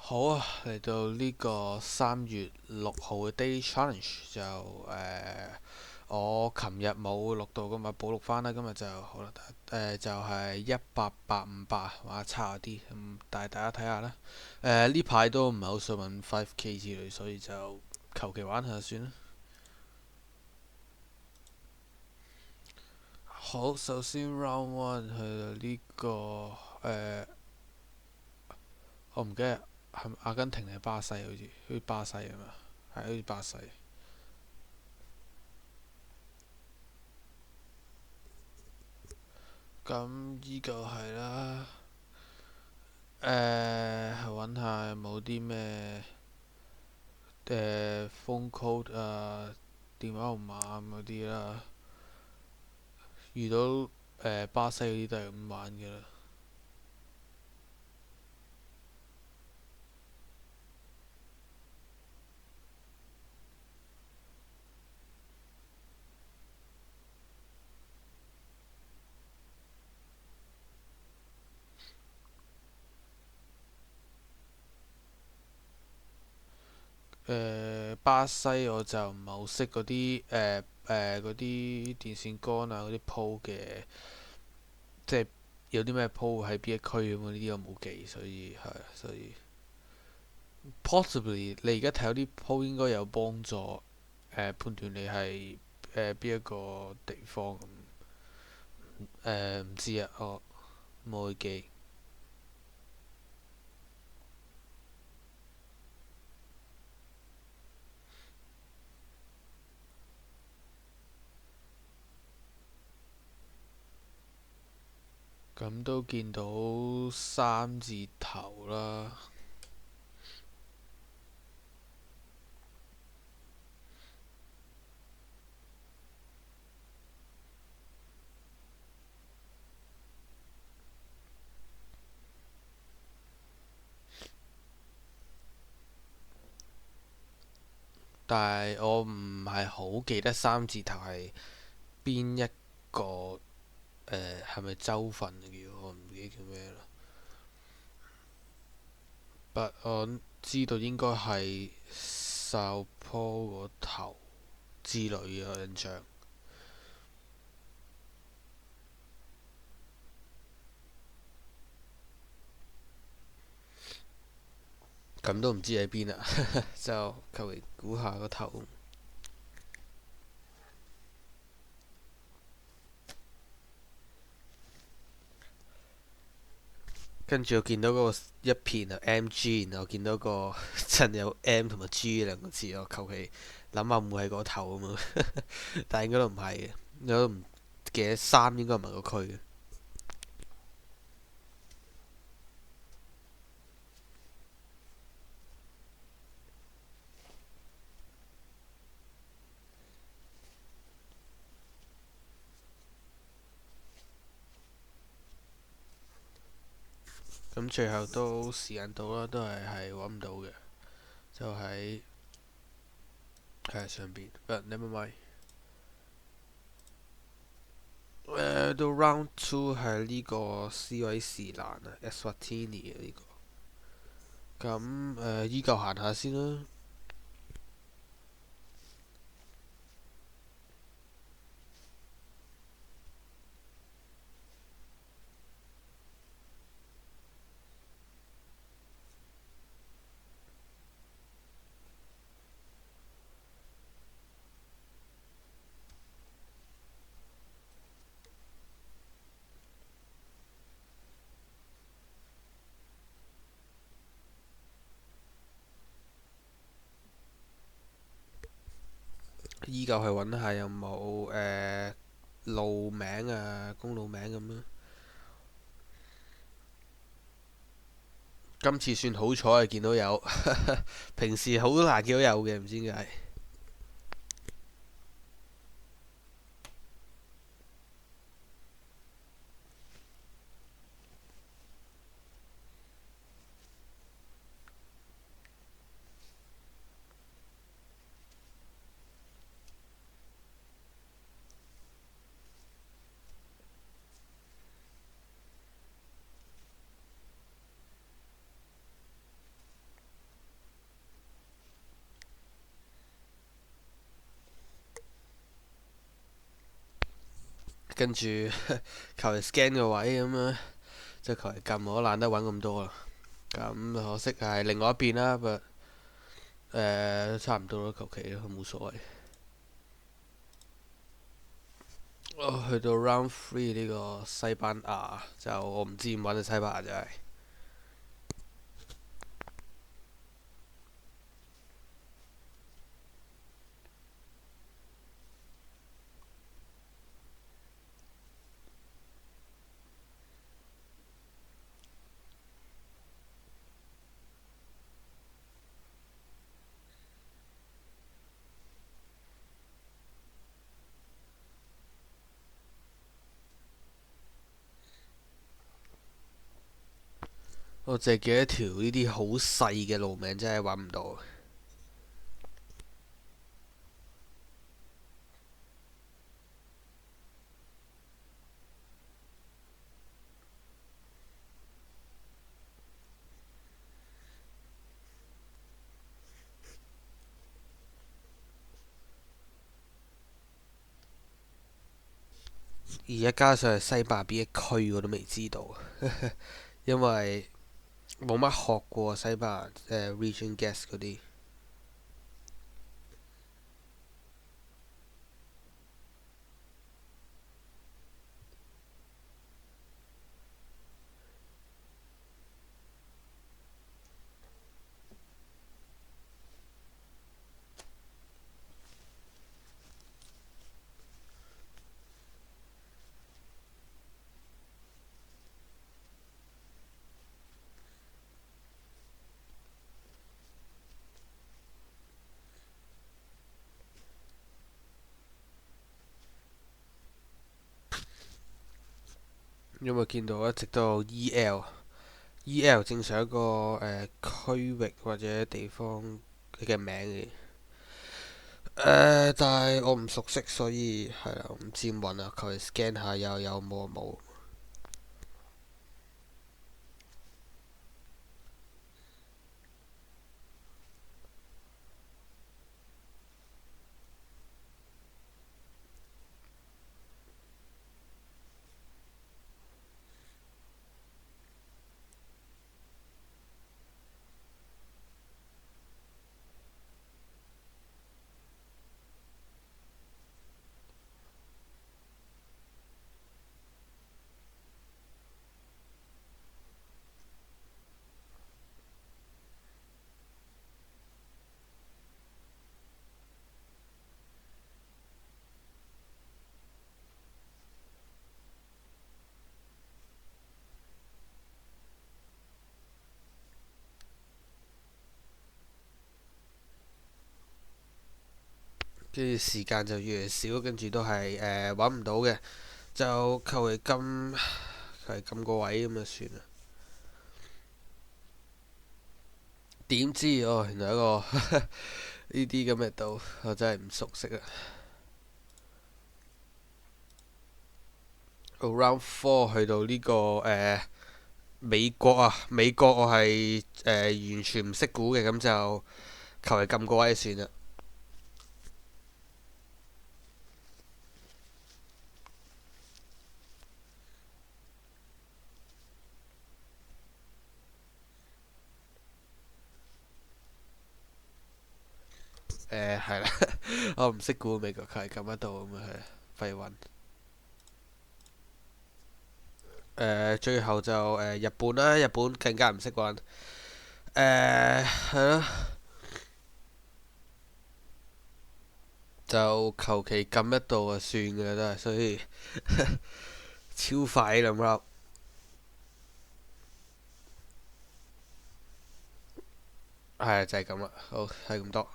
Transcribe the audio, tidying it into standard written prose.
好啊，嚟到呢個3月6號嘅 Day Challenge 就我琴日冇錄到，今日補錄翻啦。今日就好啦，就係18858，話差啲咁，但係大家睇下啦。呢排都唔係好想揾 5K 之類，所以就求其玩下算啦。好，首先 Round One 去到呢個我唔記得係咪阿根廷定係巴西，好似巴西啊嘛，係好似巴西。咁依個係啦，揾下有冇啲咩phone code 啊、電話號碼咁嗰啲啦。遇到巴西嗰啲都係咁玩嘅啦。巴西我就唔係好識嗰啲電線桿啊嗰啲鋪嘅，即係有啲咩鋪喺邊一區咁呢啲我冇記，所以 possibly 你而家睇到啲鋪應該有幫助判斷你係邊一個地方咁。唔知啊，我冇去記。咁都見到三字頭啦，但係我唔係好記得三字頭係邊一個係咪州份嘅？我唔記得叫咩啦。但我知道應該係哨坡嗰頭之類嘅，我印象。咁都唔知喺邊啊，就求其估下個頭。跟住我見到嗰個一片啊 MG，然後見到個真有 M 同埋 G 兩個字，我求其諗下會唔會係個頭咁啊？但係應該都唔係嘅，我都唔記得三應該唔係個區嘅。咁最後都時間到啦，都係揾唔到嘅，就喺上邊。But never mind。到 round two 係呢個斯威士蘭啊，Eswatini 嘅呢個。咁依舊行下先啦。依舊係揾下有冇路名啊、公路名咁啦。今次算好彩啊，見到有，平時好難見到有嘅，唔知點解。跟住求其 scan 個位咁樣，就求其撳，我都懶得揾咁多啦。咁可惜係另外一邊啦，差唔多咯，求其咯，冇所謂。去到 round three 呢個西班牙就我唔知點揾到西班牙真係。我淨係記得一條呢啲好細嘅路名，真係揾唔到。而家加上係西班牙邊一區，我都未知道，因為冇乜學過西班牙region guess 嗰啲。因為見到一直都有 EL 正常一個區域或者地方嘅名嘅。但係我唔熟悉，所以係啦，唔知點揾啊。求其 scan 下有冇冇。跟住時間就越嚟越少，跟住都係揾唔到嘅，就求其撳個位咁就算啦。點知哦，原來一個呢啲咁嘅島，我真係唔熟悉啊。Round four 去到呢個美國啊，美國我係完全唔識估嘅，咁就求其撳個位就算啦。係啦，我唔識估美國，求其撳得到咁啊，係廢揾。最後就日本啦，日本更加唔識揾。係咯，就求其撳得到就算嘅啦，都係，所以超快咁 round。係就係咁啦，好係咁多。